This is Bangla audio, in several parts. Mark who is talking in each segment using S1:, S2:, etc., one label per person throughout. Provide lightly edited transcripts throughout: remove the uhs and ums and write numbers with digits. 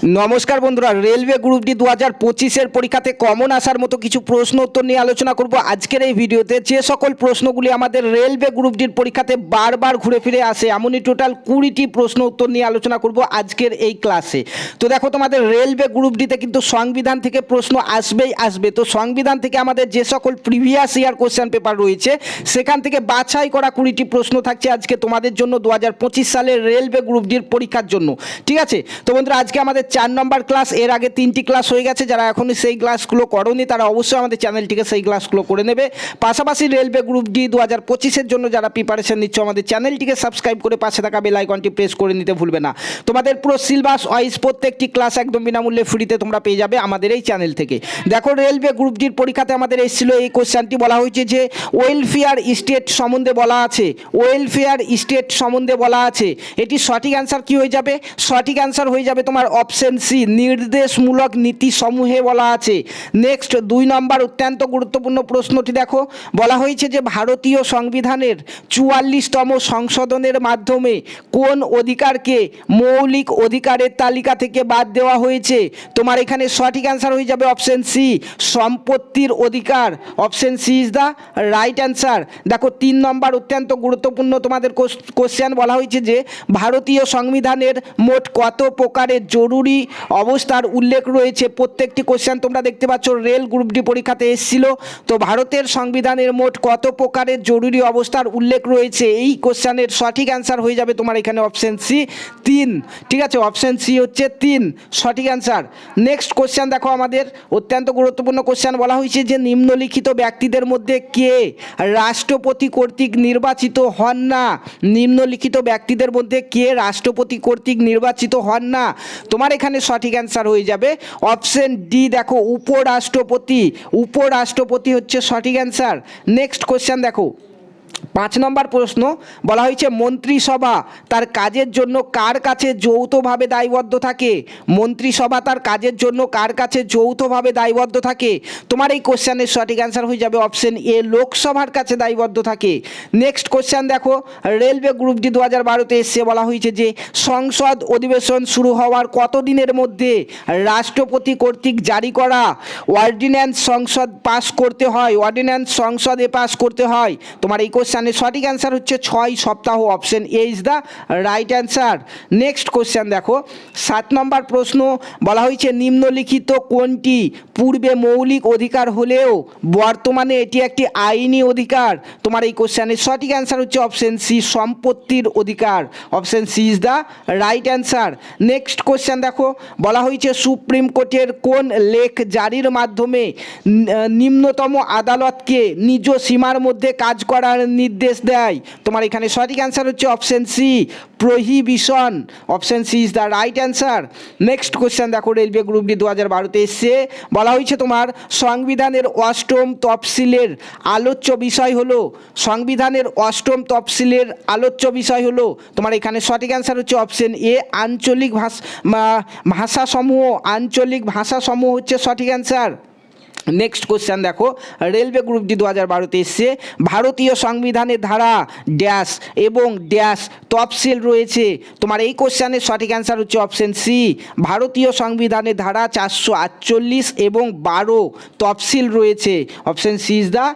S1: নমস্কার বন্ধুরা, রেলওয়ে গ্রুপ ডি 2025-এর পরীক্ষাতে কমন আসার মতো কিছু প্রশ্ন উত্তর নিয়ে আলোচনা করব আজকের এই ভিডিওতে। যে সকল প্রশ্নগুলি আমাদের রেলওয়ে গ্রুপ ডির পরীক্ষাতে বারবার ঘুরে ফিরে আসে, এমনই টোটাল 20টি প্রশ্ন উত্তর নিয়ে আলোচনা করব আজকের এই ক্লাসে। তো দেখো, তোমাদের রেলওয়ে গ্রুপ ডিতে কিন্তু সংবিধান থেকে প্রশ্ন আসবেই আসবে। তো সংবিধান থেকে আমাদের যে সকল প্রিভিয়াস ইয়ার কোশ্চেন পেপার রয়েছে সেখান থেকে বাছাই করা 20টি প্রশ্ন থাকছে আজকে তোমাদের জন্য 2025 সালের রেলওয়ে গ্রুপ ডির পরীক্ষার জন্য। ঠিক আছে, তো বন্ধুরা আজকে আমাদের 4 নম্বর ক্লাস। এর আগে 3টি ক্লাস হয়ে গেছে। যারা এখনই সেই ক্লাসগুলো করোনি তারা অবশ্যই আমাদের চ্যানেলটিকে সেই ক্লাসগুলো করে নেবে। পাশাপাশি রেলওয়ে গ্রুপ ডি 2025-এর জন্য যারা প্রিপারেশন নিচ্ছ আমাদের চ্যানেলটিকে সাবস্ক্রাইব করে পাশে থাকা বেল আইকনটি প্রেস করে নিতে ভুলবে না। তোমাদের পুরো সিলেবাস ওয়াইজ প্রত্যেকটি ক্লাস একদম বিনামূল্যে ফ্রিতে তোমরা পেয়ে যাবে আমাদের এই চ্যানেল থেকে। দেখো, রেলওয়ে গ্রুপ ডির পরীক্ষাতে আমাদের এসেছিল এই কোশ্চেনটি, বলা হয়েছে যে ওয়েলফেয়ার স্টেট সম্বন্ধে বলা আছে। ওয়েলফেয়ার স্টেট সম্বন্ধে বলা আছে, এটি সঠিক অ্যান্সার কি হয়ে যাবে? সঠিক অ্যান্সার হয়ে যাবে তোমার অপশন সি, নির্দেশমূলক নীতি সমূহে বলা আছে। নেক্সট 2 নম্বর অত্যন্ত গুরুত্বপূর্ণ প্রশ্নটি দেখো, বলা হয়েছে যে ভারতীয় সংবিধানের 44তম সংশোধনের মাধ্যমে কোন অধিকারকে মৌলিক অধিকারের তালিকা থেকে বাদ দেওয়া হয়েছে? তোমার এখানে সঠিক অ্যান্সার হয়ে যাবে অপশন সি, সম্পত্তির অধিকার। Option C is the right answer. দেখো, 3 নম্বর অত্যন্ত গুরুত্বপূর্ণ তোমাদের কোশ্চেন, বলা হয়েছে যে ভারতীয় সংবিধানের মোট কত প্রকারের জরুরি অবস্থার উল্লেখ রয়েছে? প্রত্যেকটি কোশ্চেন তোমরা দেখতে পাচ্ছ রেল গ্রুপ ডি পরীক্ষাতে এসেছিল। তো ভারতের সংবিধানের মোট কত প্রকারের জরুরি অবস্থার উল্লেখ রয়েছে? এই কোশ্চেনের সঠিক অ্যান্সার হয়ে যাবে তোমার এখানে অপশন সি 3। ঠিক আছে, অপশন সি হচ্ছে 3 সঠিক অ্যান্সার। নেক্সট কোশ্চেন দেখো, আমাদের অত্যন্ত গুরুত্বপূর্ণ কোশ্চেন, বলা হয়েছে যে নিম্নলিখিত ব্যক্তিদের মধ্যে কে রাষ্ট্রপতি কর্তৃক নির্বাচিত হন না? নিম্নলিখিত ব্যক্তিদের মধ্যে কে রাষ্ট্রপতি কর্তৃক নির্বাচিত হন না? তোমার এখানে সঠিক অ্যান্সার হয়ে যাবে অপশন ডি। দেখো, উপরাষ্ট্রপতি। উপরাষ্ট্রপতি হচ্ছে সঠিক অ্যান্সার। নেক্সট কোশ্চেন দেখো, 5 নম্বর প্রশ্ন, বলা হয়েছে মন্ত্রিসভা তার কাজের জন্য কার কাছে যৌথভাবে দায়বদ্ধ থাকে? মন্ত্রিসভা তার কাজের জন্য কার কাছে যৌথভাবে দায়বদ্ধ থাকে? তোমার এই কোশ্চেনের সঠিক অ্যান্সার হয়ে যাবে অপশন এ, লোকসভার কাছে দায়বদ্ধ থাকে। নেক্সট কোশ্চেন দেখো, রেলওয়ে গ্রুপ ডি 2012-তে এসে বলা হয়েছে যে সংসদ অধিবেশন শুরু হওয়ার কত দিনের মধ্যে রাষ্ট্রপতি কর্তৃক জারি করা অর্ডিন্যান্স সংসদ পাস করতে হয়? অর্ডিন্যান্স সংসদে পাস করতে হয়। তোমার এই কোশ্চেনের সঠিক অ্যান্সার হচ্ছে 6 সপ্তাহ। Option A is the right answer. Next question দেখো, 7 নম্বর প্রশ্ন, বলা হয়েছে নিম্নলিখিত কোনটি পূর্বে মৌলিক অধিকার হলেও বর্তমানে এটি একটি আইনি অধিকার? তোমার এই কোশ্চেনের সঠিক অ্যান্সার হচ্ছে অপশন সি, সম্পত্তির অধিকার। Option C is the right answer. Next question দেখো, বলা হয়েছে সুপ্রিম কোর্টের কোন লেখ জারির মাধ্যমে নিম্নতম আদালতকে নিজ সীমার মধ্যে কাজ করার নির্দেশ দেয়? তোমার এখানে সঠিক অ্যান্সার হচ্ছে option C, prohibition. Option C is the right answer. Next question দেখো, রেলওয়ে গ্রুপ ডি 2012-তে এসছে, বলা হয়েছে তোমার সংবিধানের 8ম তফসিলের আলোচ্য বিষয় হলো, সংবিধানের 8ম তফসিলের আলোচ্য বিষয় হলো, তোমার এখানে সঠিক অ্যান্সার হচ্ছে অপশন এ, আঞ্চলিক ভাষাসমূহ। আঞ্চলিক ভাষাসমূহ হচ্ছে সঠিক অ্যান্সার। নেক্সট কোশ্চেন দেখো, রেলওয়ে গ্রুপ ডি 2012-তে এসছে, ভারতীয় সংবিধানের ধারা ড্যাশ এবং ড্যাশ তফসিল রয়েছে? তোমার এই কোশ্চেনের সঠিক অ্যান্সার হচ্ছে অপশন সি, ভারতীয় সংবিধানের ধারা 448 এবং 12 তফসিল রয়েছে। Option C is the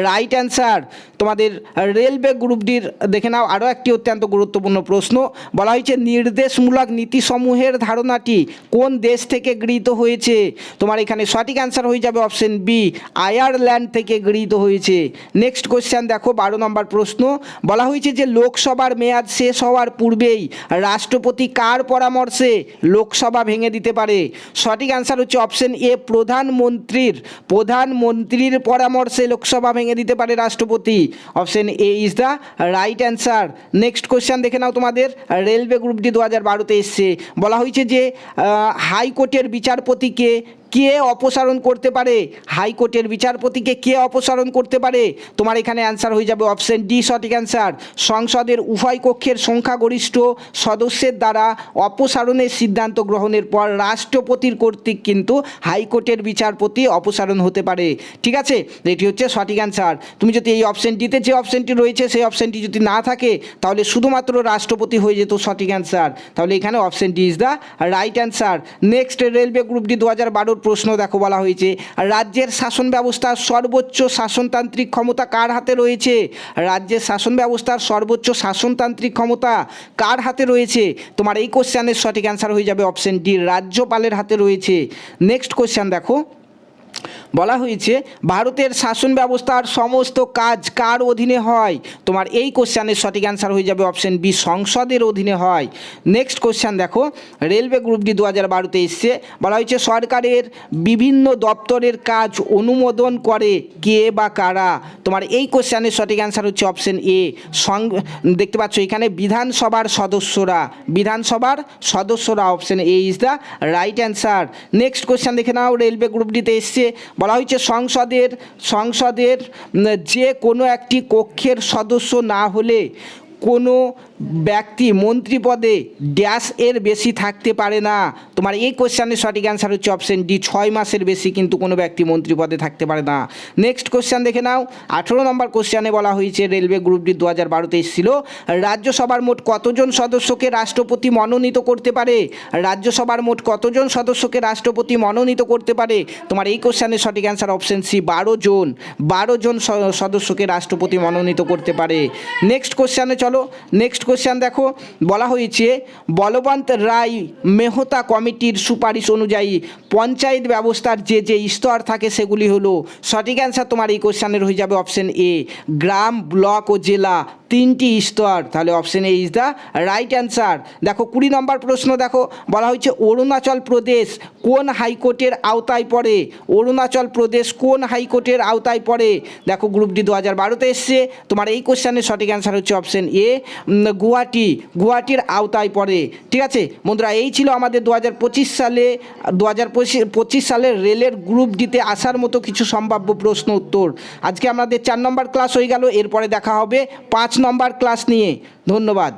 S1: right answer. তোমাদের রেলওয়ে গ্রুপ ডির দেখে নাও আরও একটি অত্যন্ত গুরুত্বপূর্ণ প্রশ্ন, বলা হয়েছে নির্দেশমূলক নীতিসমূহের ধারণাটি কোন দেশ থেকে গৃহীত হয়েছে? তোমার এখানে সঠিক অ্যান্সার হয়ে যাবে অপশন বি, আয়ারল্যান্ড থেকে গৃহীত হয়েছে। নেক্সট কোশ্চেন দেখো, 12 নম্বর প্রশ্ন, বলা হয়েছে যে লোকসভার মেয়াদ শেষ হওয়ার পূর্বেই রাষ্ট্রপতি কার পরামর্শে লোকসভা ভেঙে দিতে পারে? সঠিক অ্যান্সার হচ্ছে অপশন এ, প্রধানমন্ত্রীর পরামর্শে লোকসভা ভেঙে দিতে পারে রাষ্ট্রপতি। Option A is the right answer. Next question দেখে নাও, তোমাদের রেলওয়ে গ্রুপ ডি 2012-তে এসছে, বলা হয়েছে যে হাইকোর্টের বিচারপতিকে কে অপসারণ করতে পারে? হাইকোর্টের বিচারপতিকে কে অপসারণ করতে পারে? তোমার এখানে অ্যান্সার হয়ে যাবে অপশন ডি সঠিক অ্যান্সার। সংসদের উভয় কক্ষের সংখ্যাগরিষ্ঠ সদস্যের দ্বারা অপসারণের সিদ্ধান্ত গ্রহণের পর রাষ্ট্রপতির কর্তৃক কিন্তু হাইকোর্টের বিচারপতি অপসারণ হতে পারে। ঠিক আছে, এটি হচ্ছে সঠিক অ্যান্সার। তুমি যদি এই অপশনটিতে যে অপশনটি রয়েছে সেই অপশনটি যদি না থাকে তাহলে শুধুমাত্র রাষ্ট্রপতি হয়ে যেত সঠিক অ্যান্সার। তাহলে এখানে option D is the right answer. Next railway group D 2012 প্রশ্ন দেখো, বলা হয়েছে রাজ্যের শাসন ব্যবস্থার সর্বোচ্চ শাসনতান্ত্রিক ক্ষমতা কার হাতে রয়েছে? রাজ্যের শাসন ব্যবস্থার সর্বোচ্চ শাসনতান্ত্রিক ক্ষমতা কার হাতে রয়েছে? তোমার এই কোশ্চেনের সঠিক অ্যান্সার হয়ে যাবে অপশন ডি, রাজ্যপালের হাতে রয়েছে। নেক্সট কোশ্চেন দেখো, বলা হয়েছে ভারতের শাসন ব্যবস্থার সমস্ত কাজ কার অধীনে হয়? তোমার এই কোশ্চেনের সঠিক অ্যান্সার হয়ে যাবে অপশন বি, সংসদের অধীনে হয়। নেক্সট কোশ্চেন দেখো, রেলওয়ে গ্রুপ ডি 2012-তে এসছে, বলা হয়েছে সরকারের বিভিন্ন দপ্তরের কাজ অনুমোদন করে কে বা কারা? তোমার এই কোশ্চেনের সঠিক অ্যান্সার হচ্ছে অপশন এ, দেখতে পাচ্ছ এখানে বিধানসভার সদস্যরা, বিধানসভার সদস্যরা, option A is the right answer. Next question দেখে নাও, রেলওয়ে গ্রুপ ডিতে এসছে, বলা হয়েছে সংসদের যে কোনো একটি কক্ষের সদস্য না হলে কোনো ব্যক্তি মন্ত্রী পদে ড্যাশ এর বেশি থাকতে পারে না। তোমার এই কোশ্চেনের সঠিক অ্যান্সার হচ্ছে অপশন ডি, 6 মাসের বেশি কিন্তু কোনো ব্যক্তি মন্ত্রী পদে থাকতে পারে না। নেক্সট কোশ্চেন দেখে নাও, 18 নম্বর কোশ্চেনে বলা হয়েছে রেলওয়ে গ্রুপ ডি 2012-তে এসেছিল রাজ্যসভার মোট কতজন সদস্যকে রাষ্ট্রপতি মনোনীত করতে পারে? রাজ্যসভার মোট কতজন সদস্যকে রাষ্ট্রপতি মনোনীত করতে পারে? তোমার এই কোশ্চেনের সঠিক অ্যান্সার অপশন সি, 12 জন সদস্যকে রাষ্ট্রপতি মনোনীত করতে পারে। নেক্সট কোশ্চেনে চলো, নেক্সট কোশ্চেন দেখো, বলা হয়েছে বলবন্ত রায় মেহতা কমিটির সুপারিশ অনুযায়ী পঞ্চায়েত ব্যবস্থার যে যে স্তর থাকে সেগুলি হলো, সঠিক অ্যান্সার তোমার এই কোশ্চেনের হয়ে যাবে অপশন এ, গ্রাম, ব্লক ও জেলা, 3টি স্তর। তাহলে option A is the right answer. দেখো 20 নম্বর প্রশ্ন দেখো, বলা হয়েছে অরুণাচল প্রদেশ কোন হাইকোর্টের আওতায় পড়ে? অরুণাচল প্রদেশ কোন হাইকোর্টের আওতায় পড়ে? দেখো গ্রুপ ডি 2012-তে এসছে, তোমার এই কোশ্চেনের সঠিক অ্যান্সার হচ্ছে অপশন এ, গুয়াহাটির আওতায় পড়ে। ঠিক আছে বন্ধুরা, এই ছিল আমাদের 2025 সালের রেলের গ্রুপ ডিতে আসার মতো কিছু সম্ভাব্য প্রশ্ন উত্তর। আজকে আমাদের 4 নম্বর ক্লাস হয়ে গেল, এরপরে দেখা হবে 5 নম্বর ক্লাস নিয়ে। ধন্যবাদ।